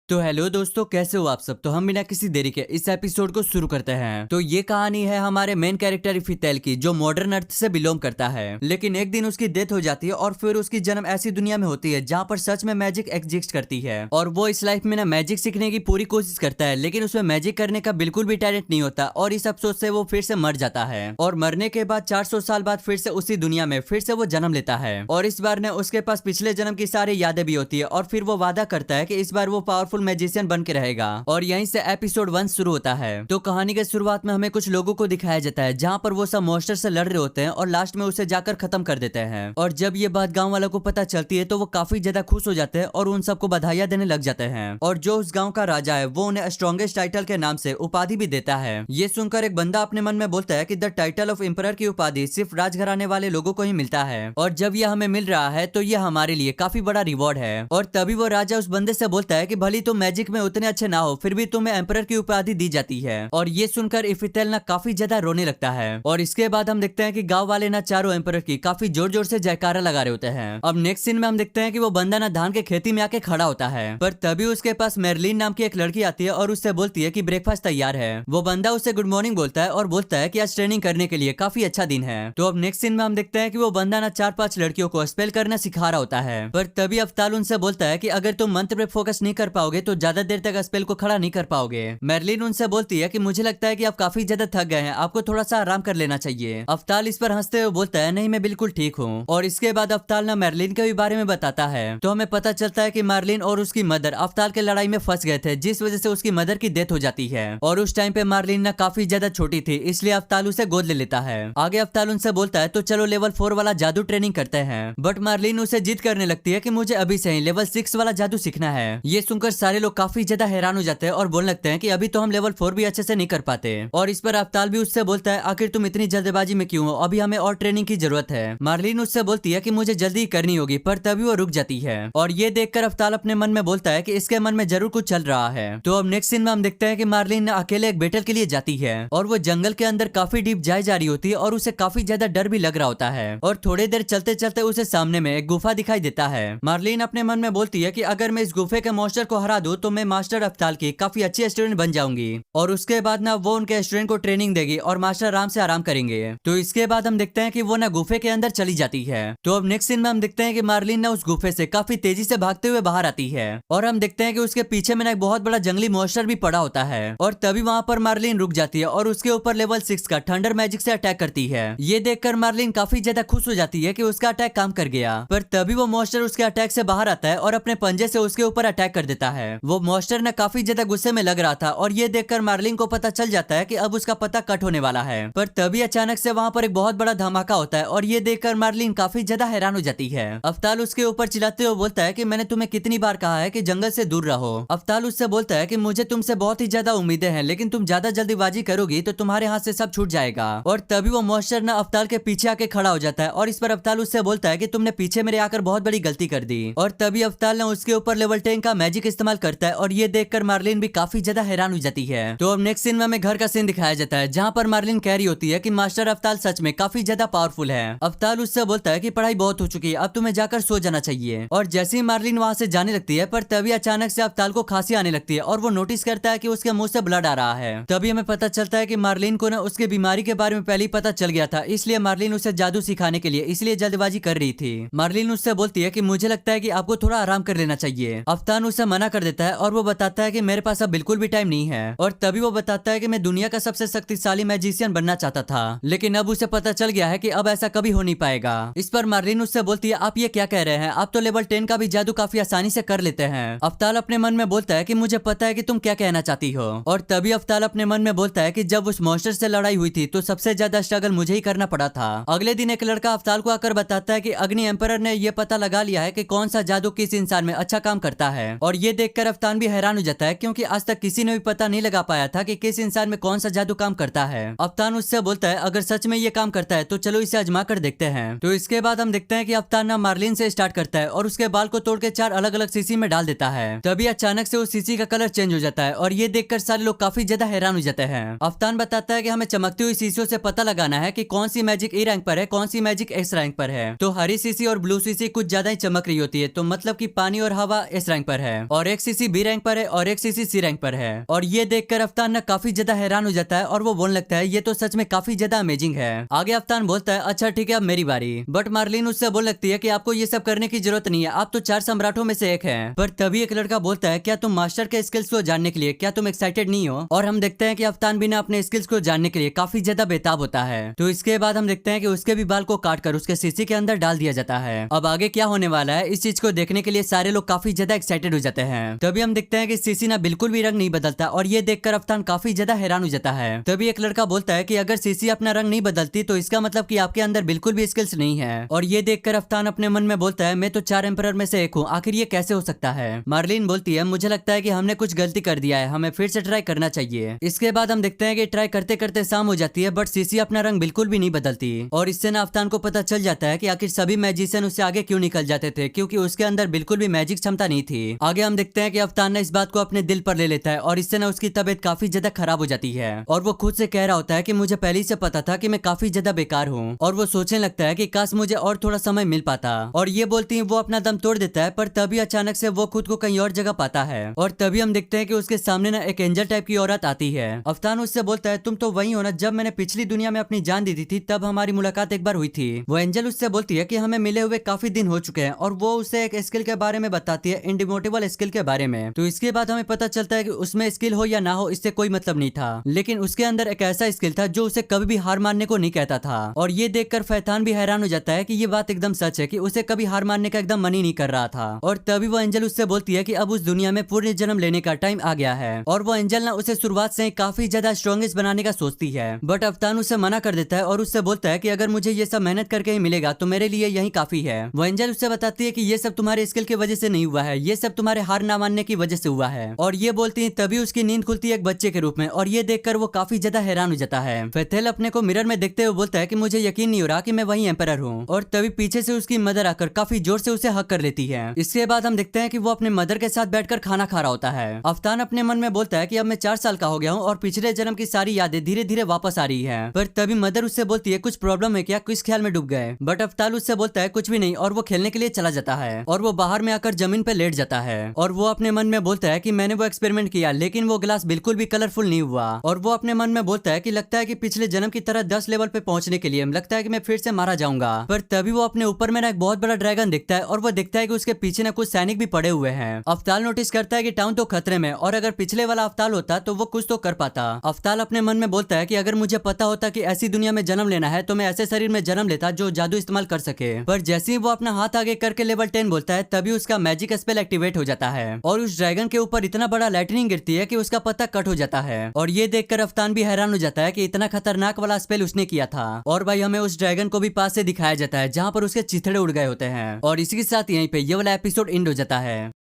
तो हेलो दोस्तों, कैसे हो आप सब। तो हम बिना किसी देरी के इस एपिसोड को शुरू करते हैं। तो ये कहानी है हमारे मेन कैरेक्टर इफितेल की, जो मॉडर्न अर्थ से बिलोंग करता है। लेकिन एक दिन उसकी डेथ हो जाती है और फिर उसकी जन्म ऐसी दुनिया में होती है जहाँ पर सच में मैजिक एग्जिस्ट करती है। और वो इस लाइफ में ना मैजिक सीखने की पूरी कोशिश करता है, लेकिन उसमें मैजिक करने का बिल्कुल भी टैलेंट नहीं होता। और इस अफसोस से वो फिर से मर जाता है और मरने के बाद 400 साल बाद फिर से उसी दुनिया में फिर से वो जन्म लेता है। और इस बार ना उसके पास पिछले जन्म की सारी यादें भी होती है। और फिर वो वादा करता है कि इस बार वो पावरफुल मैजिशियन बन के रहेगा। और यहीं से एपिसोड 1 शुरू होता है। तो कहानी के शुरुआत में हमें कुछ लोगों को दिखाया जाता है जहां पर वो सब मॉन्स्टर से लड़ रहे होते हैं और लास्ट में उसे जाकर खत्म कर देते हैं। और जब ये बात गांव वालों को पता चलती है तो वो काफी ज्यादा खुश हो जाते हैं और उन सबको बधाइयां देने लग जाते हैं। और जो उस गांव का राजा है वो उन्हें स्ट्रॉन्गेस्ट टाइटल के नाम से उपाधि भी देता है। ये सुनकर एक बंदा अपने मन में बोलता है कि द टाइटल ऑफ एम्परर की उपाधि सिर्फ राजघराने वाले लोगों को ही मिलता है, और जब यह हमें मिल रहा है तो यह हमारे लिए काफी बड़ा रिवॉर्ड है। और तभी वो राजा उस बंदे से बोलता है कि भली तुम मैजिक में उतने अच्छे ना हो, फिर भी तुम्हें एम्परर की उपाधि दी जाती है। और ये सुनकर इफितेल ना काफी ज्यादा रोने लगता है। और इसके बाद हम देखते हैं कि गांव वाले ना चारों एम्परर की काफी जोर जोर से जयकारा लगा रहे होते हैं। अब नेक्स्ट सीन में हम देखते हैं कि वो बंदा ना धान के खेती में आके खड़ा होता है, पर तभी उसके पास मेरलिन नाम की एक लड़की आती है और उससे बोलती है कि ब्रेकफास्ट तैयार है। वो बंदा उससे गुड मॉर्निंग बोलता है और बोलता है कि आज ट्रेनिंग करने के लिए काफी अच्छा दिन है। तो अब नेक्स्ट सीन में हम देखते हैं कि वो बंदा ना 4-5 लड़कियों को स्पेल करना सिखा रहा होता है, पर तभी अफ्ताल उनसे बोलता है कि अगर तुम मंत्र पे फोकस नहीं कर पाओगे तो ज्यादा देर तक स्पेल को खड़ा नहीं कर पाओगे। मेरलिन उनसे बोलती है कि मुझे लगता है कि आप काफी ज्यादा थक गए हैं, आपको थोड़ा सा आराम कर लेना चाहिए। अफ्ताल इस पर हंसते हुए बोलता है नहीं, मैं बिल्कुल ठीक हूँ। और इसके बाद अफ्ताल ना मेरलिन के भी बारे में बताता है। तो हमें पता चलता है कि मेरलिन और उसकी मदर अफ्ताल के लड़ाई में फंस गए थे, जिस वजह से उसकी मदर की डेथ हो जाती है। और उस टाइम पे मेरलिन ना काफी ज्यादा छोटी थी, इसलिए अफ्ताल उसे गोद ले लेता है। आगे अफ्ताल उनसे बोलता है तो चलो लेवल 4 वाला जादू ट्रेनिंग करते हैं। बट मेरलिन उसे जिद करने लगती है कि मुझे अभी से ही लेवल 6 वाला जादू सीखना है। ये सुनकर सारे लोग काफी ज्यादा हैरान हो जाते हैं और बोलने लगते हैं कि अभी तो हम लेवल 4 भी अच्छे से नहीं कर पाते। और इस पर अफ्ताल भी उससे बोलता है आखिर तुम इतनी जल्दबाजी में क्यों हो, अभी हमें और ट्रेनिंग की जरूरत है। मेरलिन उससे बोलती है कि मुझे जल्दी करनी होगी, पर तभी वो रुक जाती है। और ये देखकर अफ्ताल अपने मन में बोलता है कि इसके मन में जरूर कुछ चल रहा है। तो अब नेक्स्ट सीन में हम देखते हैं कि मेरलिन अकेले एक बैटल के लिए जाती है और वो जंगल के अंदर काफी डीप जाए जा रही होती है और उसे काफी ज्यादा डर भी लग रहा होता है। और थोड़ी देर चलते चलते उसे सामने में एक गुफा दिखाई देता है। मेरलिन अपने मन में बोलती है कि अगर मैं इस गुफे के मॉन्स्टर को हरा दूं तो मैं मास्टर अफ्ताल की काफी अच्छी स्टूडेंट बन जाऊंगी। और उसके बाद ना वो उनके स्टूडेंट को ट्रेनिंग देगी और मास्टर आराम से आराम करेंगे। तो इसके बाद हम देखते हैं कि वो ना गुफे के अंदर चली जाती है। तो अब नेक्स्ट सीन में हम देखते हैं कि मेरलिन ना उस गुफे से काफी तेजी से भागते हुए बाहर आती है और हम देखते हैं कि उसके पीछे में ना एक बहुत बड़ा जंगली मॉन्स्टर भी पड़ा होता है। और तभी वहां पर मेरलिन रुक जाती है और उसके ऊपर लेवल 6 का थंडर मैजिक से अटैक करती है। ये देखकर मेरलिन काफी ज्यादा खुश हो जाती है कि उसका अटैक काम कर गया। पर तभी वो मॉन्स्टर उसके अटैक से बाहर आता है और अपने पंजे से उसके ऊपर अटैक कर देता है। वो मॉन्स्टर ना काफी ज्यादा गुस्से में लग रहा था और ये देखकर मेरलिन को पता चल जाता है कि अब उसका पता कट होने वाला है। पर तभी अचानक से वहां पर एक बहुत बड़ा धमाका होता है और ये देखकर मेरलिन काफी ज्यादा हैरान हो जाती है। अफ्ताल उसके ऊपर चिल्लाते हुए बोलता है कि मैंने तुम्हें कितनी बार कहा है कि जंगल से दूर रहो। अफ्ताल उससे बोलता है कि मुझे तुमसे बहुत ही ज्यादा उम्मीदें हैं, लेकिन तुम ज्यादा जल्दीबाजी करोगी तो तुम्हारे हाथ से सब छूट जाएगा। और तभी वो मॉन्स्टर ना अफ्ताल के पीछे आके खड़ा हो जाता है और इस पर अफ्ताल उससे बोलता है कि तुमने पीछे मेरे आकर बहुत बड़ी गलती कर दी। और तभी अफ्ताल ने उसके ऊपर लेवल 10 का मैजिक इस्तेमाल करता है और ये देखकर मेरलिन भी काफी ज्यादा हैरान हो जाती है। तो अब नेक्स्ट सीन में हमें घर का सीन दिखाया जाता है जहाँ पर मेरलिन कह रही होती है कि मास्टर अफ्ताल सच में काफी ज्यादा पावरफुल है। अफ्ताल उससे बोलता है कि पढ़ाई बहुत हो चुकी है, अब तुम्हें जाकर सो जाना चाहिए। और जैसे ही मेरलिन वहां से जाने लगती है पर तभी अचानक से अफ्ताल को खांसी आने लगती है और वो नोटिस करता है कि उसके मुंह से ब्लड आ रहा है। तभी हमें पता चलता है कि मेरलिन को ना उसकी बीमारी के बारे में पहले ही पता चल गया था, इसलिए मेरलिन उसे जादू सिखाने के लिए इसलिए जल्दबाजी कर रही थी। मेरलिन उससे बोलती है कि मुझे लगता है कि आपको थोड़ा आराम कर लेना चाहिए। अफ्ताल उसे मना कर देता है और वो बताता है कि मेरे पास अब बिल्कुल भी टाइम नहीं है। और तभी वो बताता है कि मैं दुनिया का सबसे शक्तिशाली मैजिशियन बनना चाहता था, लेकिन अब उसे पता चल गया है कि अब ऐसा कभी हो नहीं पाएगा। इस पर मेरलिन उससे बोलती है आप ये क्या कह रहे हैं, आप तो लेवल 10 का भी जादू काफी आसानी से कर लेते हैं। अफ्ताल अपने मन में बोलता है कि मुझे पता है कि तुम क्या कहना चाहती हो। और तभी अफ्ताल अपने मन में बोलता है कि जब उस मॉन्स्टर से लड़ाई हुई थी तो सबसे ज्यादा स्ट्रगल मुझे ही करना पड़ा था। अगले दिन एक लड़का अफ्ताल को आकर बताता है कि अग्नि एम्परर ने यह पता लगा लिया है कि कौन सा जादू किस इंसान में अच्छा काम करता है। और ये देखकर अफ्ताल भी हैरान हो जाता है क्योंकि आज तक किसी ने भी पता नहीं लगा पाया था कि किस इंसान में कौन सा जादू काम करता है। अफ्ताल उससे बोलता है अगर सच में ये काम करता है तो चलो इसे आजमा कर देखते हैं। तो इसके बाद हम देखते हैं कि अफ्ताल ना मेरलिन से स्टार्ट करता है और उसके बाल को तोड़ के 4 अलग अलग शीशी में डाल देता है। तभी अचानक से उस शीशी का कलर चेंज हो जाता है और ये देखकर सारे लोग काफी ज्यादा हैरान हो जाते हैं। अफ्ताल बताता है कि हमें चमकती हुई शीशियों से पता लगाना है कि कौन सी मैजिक ए रैंक पर है, कौन सी मैजिक एस रैंक पर है। तो हरी शीशी और ब्लू शीशी कुछ ज्यादा ही चमक रही होती है, तो मतलब कि पानी और हवा एस रैंक पर है, और एक एक सीसी बी रैंक पर है और एक सीसी सी रैंक पर है। और ये देखकर अफ्तान ना काफी ज्यादा हैरान हो जाता है और वो बोलने लगता है ये तो सच में काफी ज्यादा अमेजिंग है। आगे अफ्तान बोलता है अच्छा ठीक है अब मेरी बारी। बट मार्लिन उससे बोल लगती है कि आपको ये सब करने की जरूरत नहीं है, आप तो 4 सम्राटों में से एक हैं। पर तभी एक लड़का बोलता है क्या तुम मास्टर के स्किल्स को जानने के लिए क्या तुम एक्साइटेड नहीं हो? और हम देखते हैं कि अफ्तान भी ना अपने स्किल्स को जानने के लिए काफी ज्यादा बेताब होता है। तो इसके बाद हम देखते हैं कि उसके भी बाल को काट कर उसके सीसी के अंदर डाल दिया जाता है। अब आगे क्या होने वाला है इस चीज को देखने के लिए सारे लोग काफी ज्यादा एक्साइटेड हो जाते हैं। तभी हम देखते हैं कि सीसी ना बिल्कुल भी रंग नहीं बदलता और ये देखकर अफ्तान काफी ज्यादा हैरान हो जाता है। तभी एक लड़का बोलता है कि अगर सीसी अपना रंग नहीं बदलती तो इसका मतलब कि आपके अंदर बिल्कुल भी स्किल्स नहीं है। और ये देखकर अफ्तान अपने मन में बोलता है मैं तो 4 एम्परर में से एक हूँ, आखिर ये कैसे हो सकता है? मार्लिन बोलती है मुझे लगता है कि हमने कुछ गलती कर दिया है, हमें फिर से ट्राई करना चाहिए। इसके बाद हम देखते हैं कि ट्राई करते करते शाम हो जाती है बट सीसी अपना रंग बिल्कुल भी नहीं बदलती। और इससे ना अफ्तान को पता चल जाता है कि आखिर सभी मैजिशियन उससे आगे क्यों निकल जाते थे, क्योंकि उसके अंदर बिल्कुल भी मैजिक क्षमता नहीं थी। आगे हम देखते हैं कि अफ्तान ने इस बात को अपने दिल पर ले लेता है और इससे ना उसकी तबीयत काफी ज्यादा खराब हो जाती है। और वो खुद से कह रहा होता है कि मुझे पहले से पता था कि मैं काफी ज्यादा बेकार हूँ। और वो सोचने लगता है कि काश मुझे और थोड़ा समय मिल पाता। और ये बोलती है वो अपना दम तोड़ देता है पर तभी अचानक से वो खुद को कहीं और जगह पाता है। और तभी हम देखते हैं कि उसके सामने ना एक एंजल टाइप की औरत आती है। अफ्तान उससे बोलता है तुम तो वही हो ना जब मैंने पिछली दुनिया में अपनी जान दी थी, तब हमारी मुलाकात एक बार हुई थी। वो एंजल उससे बोलती है कि हमें मिले हुए काफी दिन हो चुके हैं और वो उसे एक स्किल के बारे में बताती है, इंडिमोटेबल स्किल के बारे में। तो इसके बाद हमें पता चलता है कि उसमें स्किल हो या ना हो इससे कोई मतलब नहीं था, लेकिन उसके अंदर एक ऐसा स्किल था जो उसे कभी भी हार मानने को नहीं कहता था। और ये देखकर फैतान भी हैरान हो जाता है कि ये बात एकदम सच है कि उसे कभी हार मानने का एकदम मन ही नहीं कर रहा था। और तभी वो एंजल उससे बोलती है कि अब उस दुनिया में पूर्ण जन्म लेने का टाइम आ गया है। और वो एंजल ना उसे शुरुआत से ही काफी ज्यादा स्ट्रॉन्गेस्ट बनाने का सोचती है बट अफ्तान उसे मना कर देता है और उससे बोलता है कि अगर मुझे ये सब मेहनत करके ही मिलेगा तो मेरे लिए यही काफी है। वो एंजल उससे बताती है कि ये सब तुम्हारे स्किल की वजह से नहीं हुआ है, ये सब तुम्हारे हार ना मानने की वजह से हुआ है। और ये बोलती है तभी उसकी नींद खुलती है एक बच्चे के रूप में और ये देखकर वो काफी ज्यादा हैरान हो जाता है। फेथेल अपने को मिरर में देखते हुए बोलता है कि मुझे यकीन नहीं हो रहा कि मैं वही एम्परर हूँ। और तभी पीछे से उसकी मदर आकर काफी जोर से उसे हक कर लेती है। इसके बाद हम देखते हैं कि वो अपने मदर के साथ बैठकर खाना खा रहा होता है। अफ्तान अपने मन में बोलता है कि अब मैं 4 साल का हो गया हूँ और पिछले जन्म की सारी यादें धीरे धीरे वापस आ रही है। पर तभी मदर उससे बोलती है कुछ प्रॉब्लम है क्या, किस ख्याल में डूब गए? बट अफ्तान उससे बोलता है कुछ भी नहीं और वो खेलने के लिए चला जाता है। और वो बाहर में आकर जमीन पे लेट जाता है और वो अपने मन में बोलता है कि मैंने वो एक्सपेरिमेंट किया लेकिन वो ग्लास बिल्कुल भी कलरफुल नहीं हुआ। और वो अपने मन में बोलता है कि लगता है कि पिछले जन्म की तरह 10 लेवल पे पहुंचने के लिए लगता है कि मैं फिर से मारा जाऊंगा। पर तभी वो अपने ऊपर में ना एक बहुत बड़ा ड्रैगन दिखता है और वो दिखता है कि उसके पीछे ना कुछ सैनिक भी पड़े हुए हैं। अफ्ताल नोटिस करता है कि टाउन तो खतरे में और अगर पिछले वाला अफ्ताल होता तो वो कुछ तो कर पाता। अफ्ताल अपने मन में बोलता है कि अगर मुझे पता होता कि ऐसी दुनिया में जन्म लेना है तो मैं ऐसे शरीर में जन्म लेता जो जादू इस्तेमाल कर सके। पर जैसे ही वो अपना हाथ आगे करके लेवल 10 बोलता है तभी उसका मैजिक स्पेल एक्टिवेट हो जाता है और उस ड्रैगन के ऊपर इतना बड़ा लाइटनिंग गिरती है कि उसका पत्ता कट हो जाता है। और ये देखकर अफ्तान भी हैरान हो जाता है कि इतना खतरनाक वाला स्पेल उसने किया था। और भाई हमें उस ड्रैगन को भी पास से दिखाया जाता है जहाँ पर उसके चिथड़े उड़ गए होते हैं। और इसी के साथ यहीं पे ये वाला एपिसोड एंड हो जाता है।